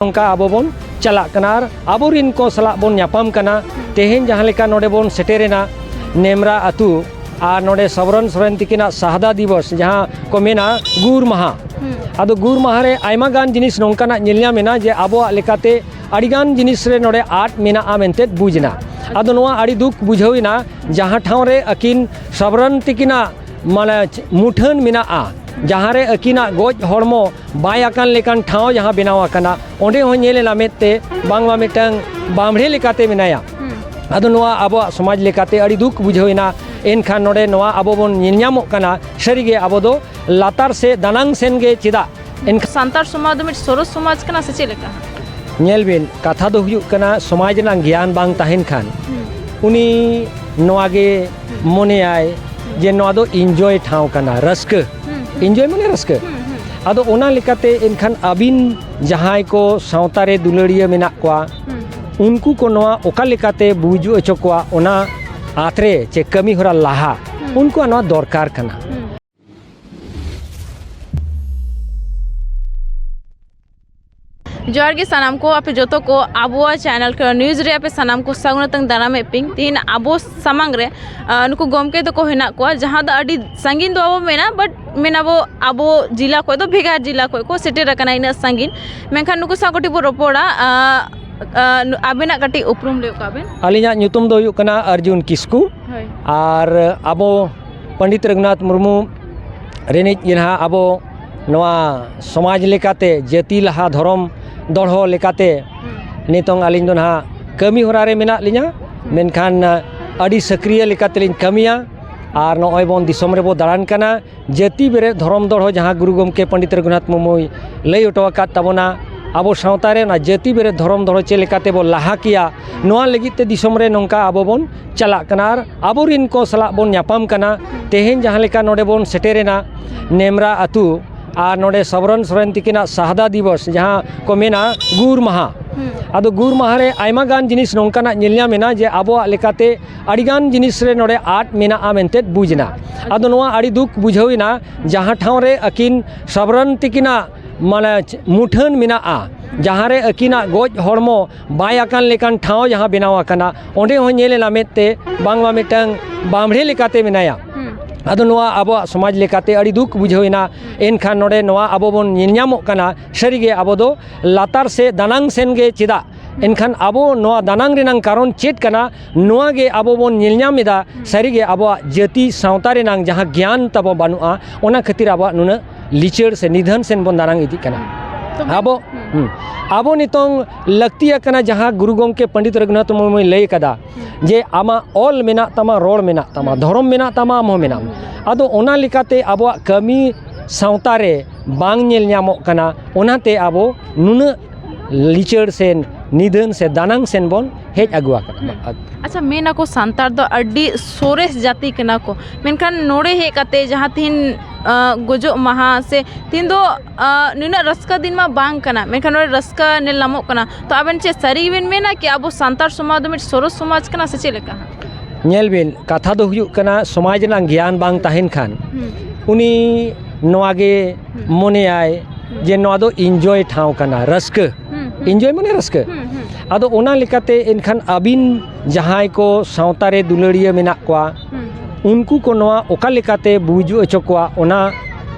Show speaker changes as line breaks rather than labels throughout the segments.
नौका आबो बन चला कना आबोरिन को सला बन न्यापाम कना तेहेन जहाँ लेका नोडे बन सेटेरेना नेमरा अतु आ नोडे सबरन सोरेन तिकिना शाहदा दिवस जहाँ को मेना गुर महा आदो गुर महा रे आयमा गान जिनिस नौकाना नेलया मेना जे आबोआ लेकाते आडिगान जिनिस रे नोडे आट मेना आमेंते बुझना आदो नोआ आड़ी दुख बुझाविना जहाँ ठाव रे अकिन सबरन तिकिना माने मुठन मेना आ जहाँ रे अकिना गोज हड़मो बाय आकान लेकान ठाव जहाँ बनाव आकाना ओंडे हो नेलेना मेते बांगवा मिटंग बामड़े लेकाते मेनाया आदो नोआ आबो समाज लेकाते अड़ी दुख बुझाविना एनखान नोडे नोआ आबो बन नेलयामोग कना सरिगे आबो दो लातार से दानांग सेन गे चिदा एन
सान्तार समाज दो मिट सोरो समाज कना से चलेका
नेल बिन कथा दो हुयुग कना समाज ना ज्ञान बांग ताहेन खान उनी नोआ गे मोने आय जे नोआ दो एन्जॉय ठाव कना रस्क एन्जॉय माने रस्क आदो ओना लेकाते एनखान अबिन जहाय को सावता रे दुलड़िया मेना कोआ उनको को नोआ ओका लेकाते बुझु अचो कोआ ओना आत्रे चे कमी होरा लाहा उनको नोआ दरकार कना
जोहार गे सानाम को आपे जोतो को आबोआ चैनल के न्यूज़ रे आपे सानाम को सागुनतंग दारामे पिंग तीन आबो सामांग रे नुको गोमके तो को हेना को जहां द अडी संगीन दो आबो मेना बट मेना वो आबो जिला को तो भेगार जिला को सेटेर रकना इन संगीन मेनखान नुको सागोटी बो रोपोड़ा आबेना कटी उपरुम ले काबेन
अलिया ᱧᱩᱛᱩᱢ ᱫᱚ ᱦᱩᱭᱩᱜ ᱠᱟᱱᱟ अर्जुन किस्कू और आबो पंडित रघुनाथ मुर्मू रेनिज जिनहा आबो नोआ समाज लेकाते जाति लहा धर्म दढ़ो लेकाते नितोंग आलिन दो ना कमी होरा रे मेना लिया मेनखान अड़ी सक्रिय लेकाते लिन कमिया और नॉय बन दिसम रे बो दाड़ान कना जाति बेरे धर्म दढ़ो जहाँ गुरु गमके पंडित रघुनाथ मुर्मू लई उटोका ताबोना आबो सावता रे ना जाति बेरे धर्म दढ़ो चे लेकाते बो लाहा किया नोआ लगित ते दिसम रे नोंका आबो बन चला कना आबोरिन को सला बन न्यापाम कना तेहेन जहाँ लेका नोडे बन सेटेरेना नेमरा अतु और नोडे सबरन सोरेन तिकिना शाहदा दिवस जहाँ को मेना गुर महा आदो गुर महा रे आयमा गान जिनिस नौकाना नेलया मेना जे आबोआ लेकाते आडिगान जिनिस रे नोडे आट मेना आमेंते बुझना आदो नोआ आड़ी दुख बुझाविना जहाँ ठाव रे अकिन सबरन तिकिना माने मुठन मेना आ जहाँ रे अकिना गोज हड़मो बाय आकान लेकान ठाव जहाँ बनाव आकाना ओंडे हो नेलेना मेते बांगवा मिटंग बामड़े लेकाते मेनाया आदो नोआ आबो समाज लेकाते अड़ी दुख बुझाविना एनखान नोडे नोआ आबो बन नेलयामोग कना सरिगे आबो दो लातार से दानांग सेन गे चिदा एनखान आबो नोआ दानांग रेनांग कारण चेत कना नोआ गे आबो बन नेलयामेदा सरिगे आबो जाति सावता रेनांग जहाँ ज्ञान तबो बानुआ ओना खातिर आबो नुना लिचड़ से निधन सेन बन दानांग इदी कना आबो आबो नितोंग लगती कना जहाँ गुरु गमके पंडित रघुनाथ मुर्मू लई कदा जे आमा ऑल मेना तमा रोड मेना तमा धर्म मेना तमा आम मेना आदो ओना लिकाते आबो कमी सावता रे बांग नेल ᱧᱟᱢᱚᱜ कना ओनाते आबो नुना लिचड़ सेन निधन से दानांग सेन बन हेज अगुआ कना
अच्छा मेना को सांतार दो अड्डी सोरेस जाति कना को मेनखान नोड़े हे कते जहाँ तीन गोजो महा से तीन दो नुना रस्का दिन मा बांग कना मेनखान नोड़े रस्का नेल नामोग कना तो आबेन चे सरी बिन मेना कि आबो सांतार समाज दो मिट सोरो समाज कना से चलेका
नेल बिन कथा दो हुयुग कना समाज ना ज्ञान बांग ताहेन खान उनी नोआ गे मोने आय जे नोआ दो एन्जॉय ठाव कना रस्क एन्जॉय माने रस्क आदो ओना लेकाते एनखान अबिन जहाय को सावता रे दुलड़िया मेना कोआ उनको को नोआ ओका लेकाते बुझु अचो कोआ ओना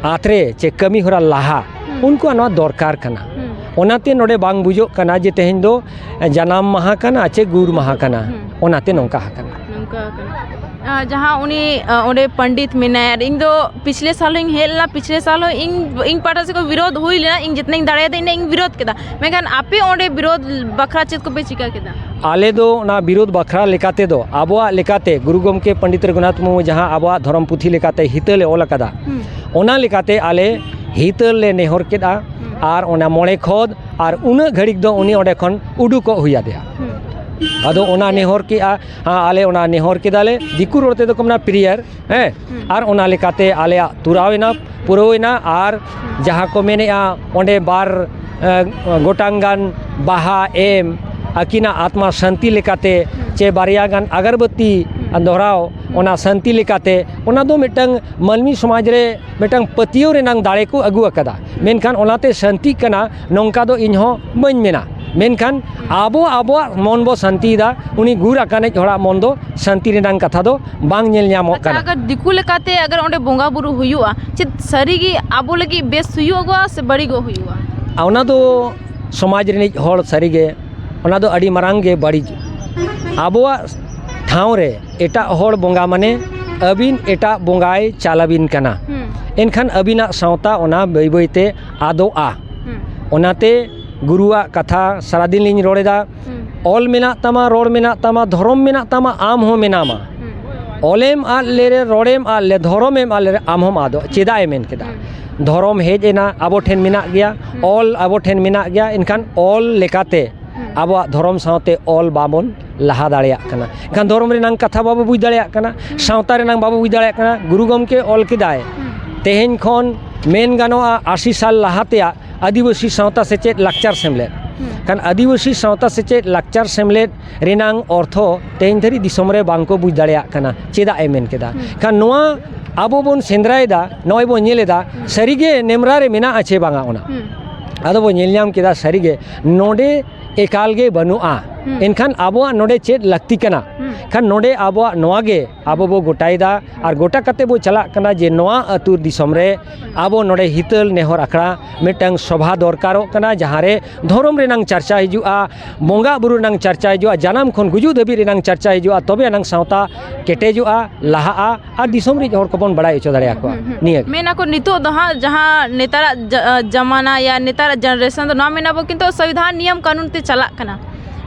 आत्रे चे कमी होरा लाहा उनको नोआ दरकार कना ओनाते नोडे बांग बुझो कना जे तेहेन दो जनाम महा कना चे गुर महा कना ओनाते नोंका कना
जहाँ उनी ओडे पंडित मेनायर इन दो पिछले साल इन हेलना पिछले साल इन पाटा से को विरोध हुई लेना इन जितने इन दाड़े इन इन विरोध केदा मेगान आपे ओडे विरोध बखरा चेत को पे चिका केदा
आले दो ना विरोध बखरा लेकाते दो आबोआ लेकाते गुरु गमके पंडित रघुनाथ मुर्मू जहाँ आबोआ धर्म पुथी लेकाते हितले ओल कदा ओना लेकाते आले हितले नेहर केदा और ओना मोड़े खोद और उना घड़िक दो उनी ओडे खन उडुको हुया दिया आदो ओना नेहर के आले ओना नेहर के दाले दिकु रोते तो कमना प्रियर हैं और ओना लेकाते आले तुरावेना पुरोवेना और जहाँ को मेने ओंडे बार गोटांगान बाहा एम अकिना आत्मा शांति लेकाते चे बारियागान अगरबत्ती दोहराव ona santi lekate ona do mitang malmi samaj re mitang patiyo renang dare ko agu akada menkan onate santi kana nongka do inho bañ mena menkan abo mon bo santi da uni gur akane hora mon do santi renang katha do bang nyel nyamok kana
अगर दिकु लेकाते अगर ओंडे बोंगा बुरु हुयुआ चेत सरीगी आबो लगी base हुयुआ से बड़ी गो हुयुआ
ona do समाज रिनिज हर सारिगे ona do adi marang ge badi abuwa ठाव रे एटा हर बोंगा माने अबिन एटा बोंगाय चालाबिन कना एनखान अबिना सावता ओना बै बैते आदोआ ओनाते गुरुआ कथा सारादिन लिंग रोड़ेदा ऑल मेना तमा रोड मेना तमा धर्म मेना तमा आम हो मेनामा ऑलेम आल लेरे रोडेम आल ले धर्मेम आल लेरे आम हम आदो चेदा एमेन केदा धर्म हेज एना आबो ठेन मेना गया ऑल आबो ठेन मेना गया इनखान ऑल लेकाते आबो धर्म सावते ऑल बाबन लाहा दाड़िया कना इनखान धर्म रेनांग कथा बाबो बुझ दाड़िया कना सावता रेनांग बाबो बुझ दाड़िया कना गुरु गमके ऑल केदाय तेहेन खन मेन गानोआ 80 साल लाहातेया आदिवासी सावता सेचेद लाक्चार सेमलेद kan आदिवासी सावता सेचेद लाक्चार सेमलेद रेनांग अर्थ तेहेन धरी दिसम रे बांको बुझ दाड़िया कना चेदा amen केदा kan noa abo bon sendraida noy bon nyeleda sarige nemra re mena ache banga ona ado bo nyelnyam keda sarige node ekalge banua एनखान आबोआ नोडे चेद लगती कना खान नोडे आबोआ नोआगे आबो बो गोटाइदा और गोटा कते बो चला कना जे नोआ अतुर दिसम रे आबो नोडे हितल नेहर आखड़ा मिटंग सभा दरकारो कना जहाँ रे धर्म रेनांग चर्चा हिजुआ बोंगा बुरु नांग चर्चा हिजुआ जानम खन गुजु दबी रेनांग चर्चा हिजुआ तबे नांग सावता केटेजुआ लाहा और दिसम रे हर कोबन बड़ाई होचो दाड़िया को निये
मेना को नितो दहा जहाँ नेतारा जमाना या नेतारा जनरेशन तो ना मेना बो किंतु संविधान नियम कानून ते चला कना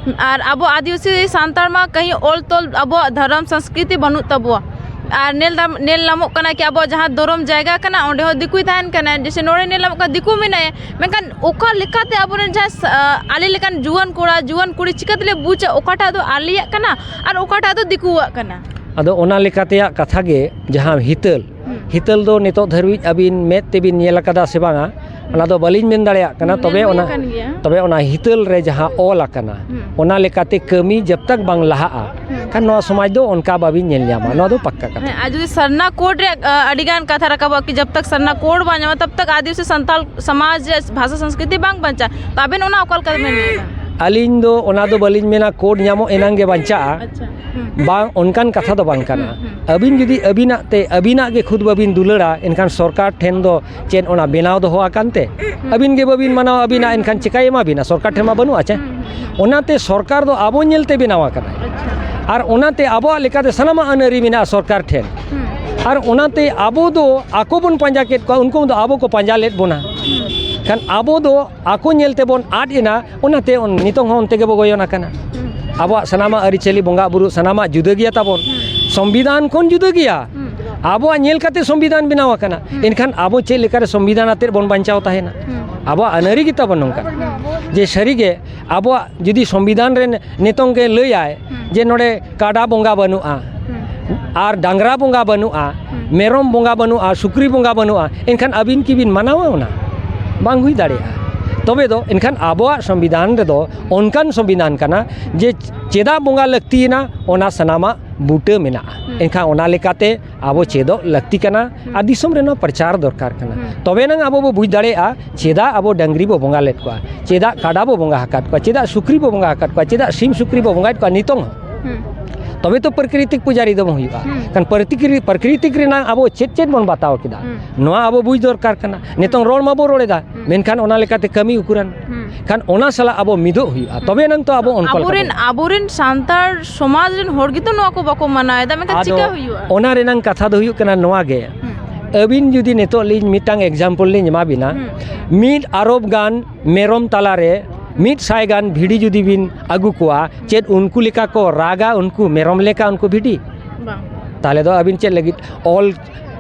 और अब आदिवासी सांतार में कहीं ओल तोल अब धर्म संस्कृति बनू तबुआ और नेल नामों कना कि अब जहाँ धर्म जायगा कना ओंडे हो दिकुई तहन कना जैसे नोड़े नेल नामों का दिकु मेनाय मेनखान ओका लेकाते अब जहाँ आली लेकान जुआन कोड़ा जुआन कुड़ी चिकातले बुझा ओकाटा दो आलिया कना और ओकाटा दो दिकुआ कना
अदो ओना लेकातेया कथा गे जहाँ हितल दो नितो धरवी अबिन मेद तेबिन नेल कदा से बांगा ओना दो बलिन मेन दाड़िया कना तबे ओना हितल रे जहाँ ऑल आकना ओना लेकाते कमी जब तक बांग लहा खान नोआ समाज दो उनका बाबिन नेल न्यामा नोआ दो पक्का कथा
आज जुदी सरना कोड रे अडिगान कथा रकाबा कि जब तक सरना कोड बांजा तब तक आदिवासी संताल समाज भाषा संस्कृति बांग बंचा ताबेन ओना ओकल कर मेन
अलिन दो ओना दो बलिन मेना कोड न्यामो एनांगे बंचा बांग उनकान कथा दो बांग कना अबिन जुदी अबिना गे खुद बाबिन दुलड़ा इनखान सरकार ठेन दो चेन ओना बेनाव दो होआ कानते अबिन गे बाबिन मानाव अबिना इनखान चिकाय मा बिना सरकार ठेन मा बनु आचे ओनाते सरकार दो आबो नेलते बेनावा कना और ओनाते आबो लेकाते सनामा अनरी मिना सरकार ठेन और ओनाते आबो दो आको बन पंजा केत को उनको दो आबो को पंजा लेत बोना खान आबो दो आको नेलते बोन आद इना ओनाते ओन नितों होन तेगे बो गोयोना कना आबो सनामा अरिचली बोंगा बुरु सनामा जुदा गिया ताबोन संविधान कोन जुदा गिया आबो नेल काते संविधान बनाव कना इनखान आबो चे लेकारे संविधान आते बोन बांचाव ताहेना आबो अनरी गिता बोन नोंका जे सरीगे आबो जुदी संविधान रे नितों के लैआय जे नोडे काडा बोंगा बनुआ और डांगरा बोंगा बनुआ मेरम बोंगा बनुआ सुक्री बोंगा बनुआ इनखान अबिन किबिन मानावा ओना बांग हुई दाड़िया तबे दो इनखान आबोआ संविधान रे दो उनकान संविधान कना जे चेदा बोंगा लगती ना ओना सनामा बूटे मेना इनखान ओना लेकाते आबो चेदो लगती कना आ दिसम रेनो प्रचार दरकार कना तबे नंग आबो बो बुझ दाड़ेआ चेदा आबो डंगरी बो बोंगा लेत कोआ चेदा काडा बो बोंगा हकात कोआ चेदा सुक्री बो बोंगा हकात कोआ चेदा सिम सुक्री बो बोंगा कोआ नितों तबे तो प्रकृतिक पुजारी दम हुआ कान प्रकृतिक रेना आबो चेद बन बताव किदा नोआ आबो बुझ दरकार कना नितों रोड माबो रोड़ेदा मेनखान ओना लेकाते कमी उकुरान खान ओना साला आबो मिदो हुआ तबे नंग तो आबो
आबोरेन सांतार समाज रेन होड़ गितो नोआ को बाको मनायदा मेनखान चिका हुआ
ओना रेनांग कथा दो हुआ कना नोआ गे अबिन जुदी नितो लिन मिटांग एग्जाम्पल लिन एमा बिना मिड आरोब गान मेरम तालारे मिट साय गान भिडी जुदी बिन आगु कोआ चेद उनको लेका को रागा उनको मेरम लेका उनको भिडी ताले दो अबिन चेद लगित ऑल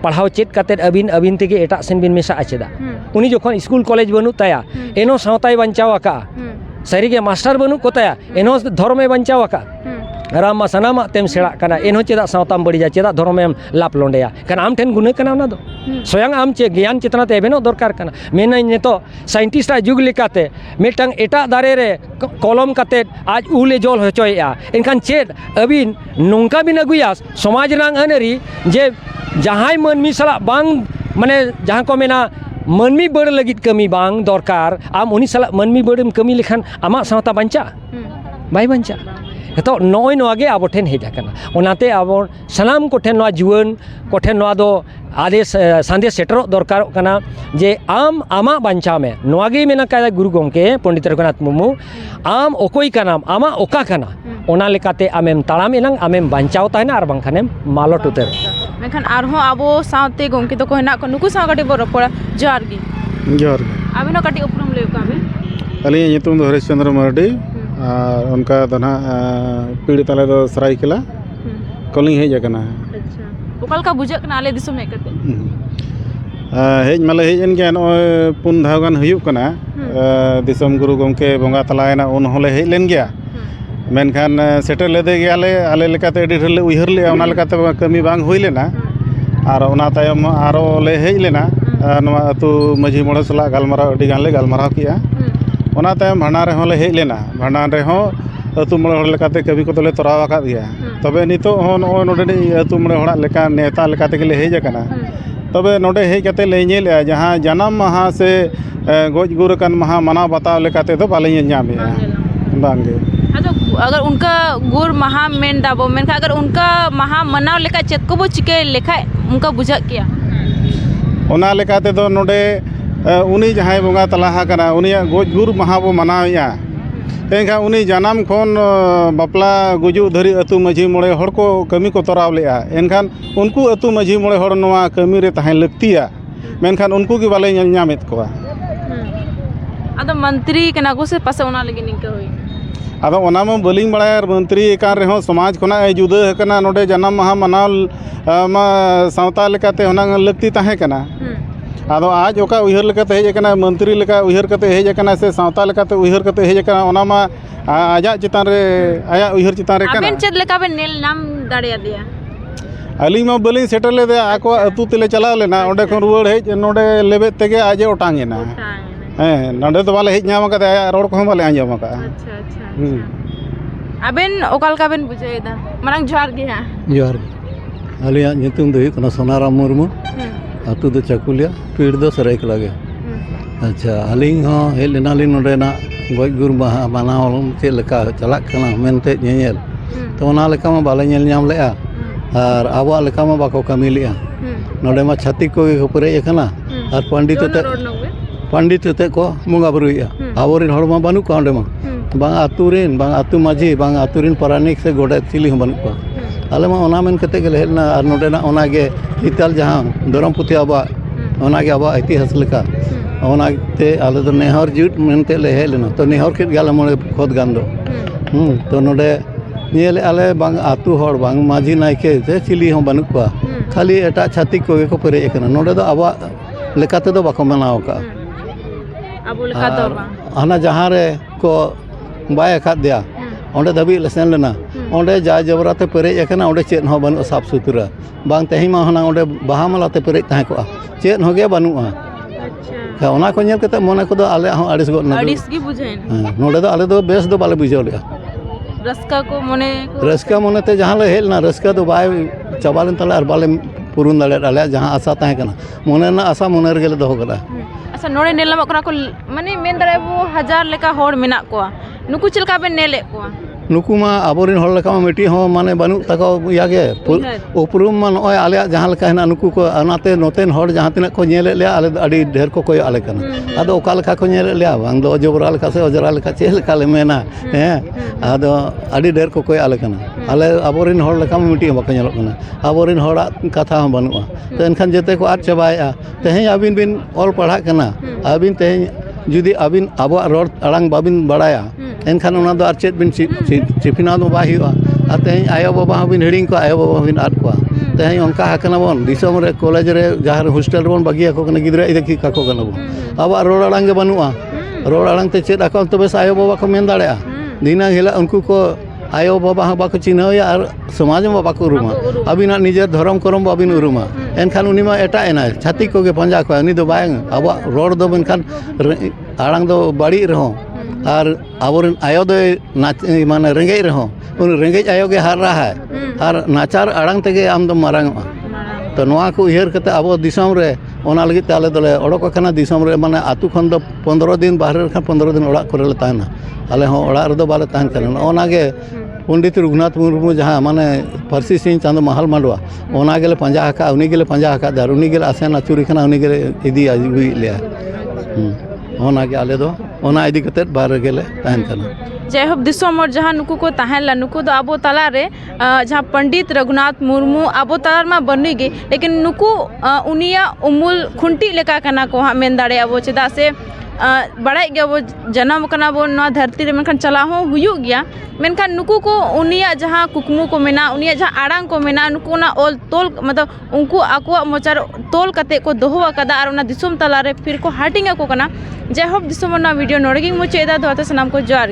पढ़ाव चेद काते अबिन तेगे एटा सेन बिन मेसा आचेदा उनी जोखन स्कूल कॉलेज बनु ताया एनो सावताय बंचाव आका सरीगे मास्टर बनु कोताया एनो धर्मे बंचाव आका राम मा सनामा तेम सेड़ा कना एनहो चेदा सावताम बड़िया चेदा धर्मेम लाप लोंडेया कन आम ठेन गुने कना ओना दो स्वयं आम चे ज्ञान चेतना ते एबेनो दरकार कना मेना नेतो साइंटिस्ट आ जुग लेकाते मिटang एटा दारे रे कलम काते आज उले जल होचोया एनखान चेद अबिन नोंका बिन अगुया समाज रंग अनरी जे जहां मनमी सला बांग माने जहां को मेना मनमी बड़ लगित कमी बांग दरकार आम उनी सला मनमी बड़म कमी लेखान आमा सावता बांचा बाय बांचा तो नॉय नोगे अब ठेन हेज आकना ओनाते अब सनाम को ठेन नोआ जुवन को ठेन नोआ दो आदेश संदेश सेटरो दरकार कना जे आम आमा बांचा में नोगे मेना का गुरु गोमके पंडित रघुनाथ मुर्मू आम ओकोई कनाम आमा ओका कना ओना लेकाते आमेम ताड़ाम एनंग आमेम बांचाव ताहना आर बांखानेम मालट उतर
मेखान आरहो आबो सावते गोमके तो को हेना को नुकु साव काटी बो रपड़ा जोहार गी आबेनो काटी उपरम लेउ का बे
Ali nyutum do Harish Chandra Mardi और उनका तो ना पीड़ित आले दो सरायकेला कलिंग हेज आकना
अच्छा ओकल का बुझक ना आले दिसो में कते
हेज माले हेज एन गया नय पुन धावगान हुयुक कना दिसम गुरु गोमके बंगा तलायना उन होले हेज लेन गया मेनखान सेटर लेदे गयाले आले लेकाते एडी ढेर ले उयहर ले ओना लेकाते कमी बांग हुई लेना और ओना तायम आरो ले हेज लेना नवा अतु माझी मोड़े सला गालमाराव अडी गान ले गालमाराव किया ओना तायम भांडान रेहों ले हेज लेना भांडान रेहों अतु मोड़े हड़ लेकाते कवि को तोले तोराव आकाद गया तबे नितो हो नोय नोडे अतु मोड़े हड़ा लेका नेता लेकाते के ले हेज आकना तबे नोडे हेज काते ले नेले जहां जन्म माहा से गोज गुर कन माहा मनाव बताव लेकाते तो बाले ᱧᱟᱢᱮᱜᱼᱟ बांगे
अगर उनका गुर महा मेन दाबो मेन अगर उनका महा मनाव लेका चेत को बो चिके लेखा उनका बुझा किया
ओना लेकाते दो नोडे उनी जहां बंगा तलाहा कना उनिया गोज गुर महा बो मनावया एनखा उनी जनाम खोन बापला गुजु धरी अतु माझी मोड़े हड़ को कमी को तोराव लेआ एनखान उनको अतु माझी मोड़े हड़ नोआ कमी रे ताहें लगतिया मेनखान उनको की बाले ᱧᱟᱢᱮᱫ कोआ
अदो मंत्री कना को से पासे ओना लगी निका होई
अदो ओना में बलिंग बड़ाया मंत्री एकान रेहों समाज खोना जुदा हकना नोडे जन्म माहा मनाव मा सावता लेकाते होना लगती ताहें कना आदो आज ओका उयहर लेकाते हेज कना मंत्री लेका उयहर कते हेज कना से सावता लेकाते उयहर कते हेज कना ओना मा आजा चितान रे आया उयहर चितान रे कना
अबेन चेद लेका बे नेल नाम दाड़िया दिया
अली मा बलिंग सेटर ले दे आको अतु तेले चलाव लेना ओंडे खन रुवाड़ हेज नोडे लेबे तेगे आजे ओटांगेना नोडे तो बाले हेज ᱧᱟᱢ कते आया रोड को बाले आंजम का
अच्छा अच्छा अबेन ओकल का बेन बुझेदा मारंग जोहार गे हा
जोहार अलिया ᱧᱩᱛᱩᱢ ᱫᱚ ᱦᱩᱭᱩᱜ ᱠᱟᱱᱟ सोनाराम मुर्मू आतु दो चकुलिया पीड़ दो सरायकेला गे अच्छा अलिंग हो हेज लेनालिंग नोडेना गोज गुर माहा मानाव चेद लेका चलाक कना मेनते ᱧᱮᱧᱮᱞ तो ओना लेका मा बाले ᱧᱮᱞ ᱧᱟᱢ लेआ और आबो लेका मा बाको कमी लेआ नोडे मा छातिक को गे परेज कना और पंडित ते को मुंगा बरुइया आबोरिन हड़ मा बानु का ओंडे मा बांग आतुरिन बांग आतु माझी बांग आतुरिन पारानिक से गोडे चिली हो बानु को आले मा ओना मेन कते गेले हेलना और नोडेना ओना गे हितल जहां धरम पुथि आबा ओना गे आबा इतिहास लेका ओना ते आले दो नेहर जुट मेनते ले हेलना तो नेहर के गाले मोले खोद गांदो तो नोडे नियले आले बांग आतु हड़ बांग माझी नायके से चिली हो बानु को खाली एटा छातिक को गे को परे एकना नोडे दो आबा लेकाते दो बाको मनाव का
आबो लेका तो बा
हाना जहां रे को बाय खाद दिया ओंडे दबी लेसन लेना ओंडे जा जबराते पेरेज एकना ओंडे चेद हो बानु साफ सुथरा बांग तेही मा हना ओंडे बाहा मालाते पेरेज ताहे को चेद हो गे बानुआ अच्छा ओना को नेल कते मने को दो आले हो अड़िस गो ना
अड़िस की बुझेन
नोडे दो आले दो बेस दो बाले बुझो लिया
रस्का को मने
रस्का मने ते जहां ले हेलना रस्का दो बाय चबालन तले और बाले पुरुन दाले आले जहां आशा ताहे कना मने ना आशा मने रे गेले दो कदा
अच्छा नोड़े नेलम ओकरा को माने मेन दाड़े वो हजार लेका होड़ मेना को नुकु चिलका बे नेले को
नुकु मा आबोरिन हड़ लेका मिटी हो माने बानु तको यागे उपरुम मा नय आले जहां लेका हेना नुकु को अनाते नोतेन हड़ जहां तिना को नेले ले आले अडी ढेर को कोय आले कना आदो ओका लेका को नेले ले बांग दो अजबरा लेका से अजरा लेका चे लेका ले मेना आदो अडी ढेर को कोय आले कना आले आबोरिन हड़ लेका मिटी बाको नेलो कना आबोरिन हड़ा कथा हो बानुआ तो एनखान जेते को आद चबाया तेहे आबिन बिन ऑल पढ़ा कना आबिन तेहे जुदी आबिन आबो रोड अड़ांग बाबिन बड़ाया एनखान ओना दो आर चेद बिन चिफिना दो बाय हुआ और तेहे आयो बाबा बिन हिड़िंग को आयो बाबा बिन आद को तेहे ओंका हकना बोन दिसम रे कॉलेज रे जहां हॉस्टल बोन बागिया को कना गिदरा इदकी काको कना बोन आबो रोड अड़ांग गे बनुआ रोड अड़ांग ते चेद आको तबे आयो बाबा को मेन दाड़ेया दिना हिला उनको को आयो बाबा हाँ बाको चिन्हया और समाज में बाको उरुमा अबिना निजे धर्म करम बाबिन उरुमा एनखान उनी मा एटा एना छाती को के पंजा को उनी दो बाय अब रोड दो मेनखान आड़ांग दो बड़ी रहो और आबोरन आयो दो माने रेंगे रहो उन रेंगे आयो के हार रहा है और नाचार आड़ांग तेगे आम दो मारांग तो नवा को उयहर कते अब दिसम रे ओना लगी ताले दले ओडक खाना दिसम रे माने आतु खन दो 15 दिन बाहर खान 15 दिन ओड़ा करे ले ताना आले हो ओड़ा रे दो बाले तान करन ओना गे पंडित रघुनाथ मुर्मू जहाँ माने फारसी सिंह चांद महल मांडवा ओना गेले पंजा हका उनी गेले पंजा हका दार उनी गेले आसेन अचुरी खाना उनी गेले इदी आगुई ले ओना गे आले दो ओना इदी कते बाहर गेले तान करन
जयहोक दिसम और जहाँ नुकु को तहला नुकु दो आबो तला रे जहाँ पंडित रघुनाथ मुर्मू आबो तलार मा बनी गई लेकिन नुकु उनिया उमुल खुंटी लेका कना को हाँ मेन दाड़े आबो चेदा से बड़ाई गया वो जन्म करना वो नवा धरती रे मेनखान चलाहो हुयुग गया मेनखान नुकु को उनिया जहाँ कुकमु को मेना उनिया जहाँ आड़ांग को मेना नुकु ना ओल तोल मतलब उनको आकुआ मोचार तोल कते को दोहो कदा और उना दिसम तला रे फिर को हाटिंग को कना जय होप दिसम ना वीडियो नोड़गी मुचेदा दोते सनाम को जोर